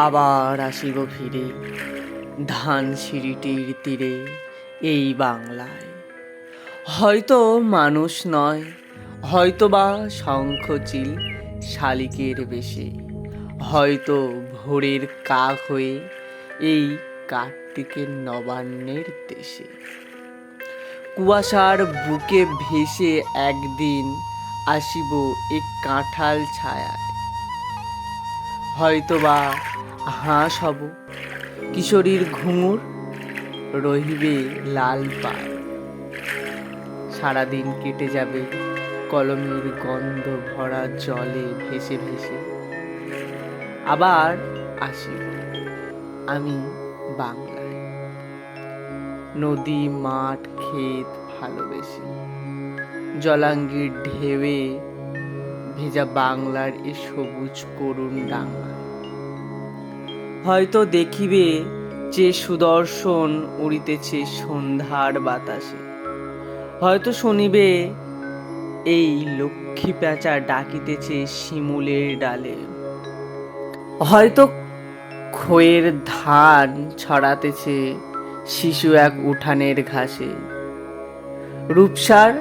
আবার আসিব ফিরে ধানসিঁড়িটির তীরে এই বাংলায়। হয়তো মানুষ নয়, হয়তো বা শঙ্খচিল শালিকের বেশে, হয়তো ভোরের কাক হয়ে এই কার্তিকের নবান্নের দেশে। কুয়াশার বুকে ভেসে একদিন আসিব এই কাঁঠাল ছায়ায়। হয়তোবা হাঁস হব, কিশোরীর ঘুঙুর রহিবে লাল পাড়। সারাদিন কেটে যাবে কলমের গন্ধ ভরা জলে ভেসে ভেসে। আবার আসিব আমি বাংলায়, নদী মাঠ ক্ষেত ভালোবেসে, জলাঙ্গির ঢেউয়ে ভেজা বাংলার এ সবুজ করুণ ডাঙা। হয়তো দেখিবে যে সুদর্শন উড়িতেছে সন্ধ্যার বাতাসে, হয়তো শুনিবে এই লক্ষ্মী পেঁচা ডাকিতেছে শিমুলের ডালে, হয়তো খয়ের ধান ছড়াতেছে শিশু এক উঠানের ঘাসে। রূপসার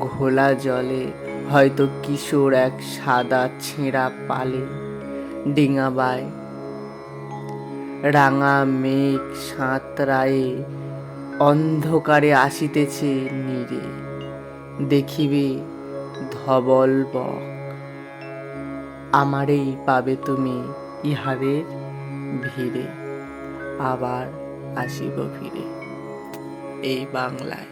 ঘোলা জলে হয়তো কিশোর এক সাদা ছেঁড়া পালে ডিঙাবায়। রাঙা মেঘ সাঁতরায়ে অন্ধকারে আসিতেছে নীরে, দেখিবে ধবল বক। আমারেই পাবে তুমি ইহাদের ভিড়ে, আবার আসিব ফিরে এই বাংলায়।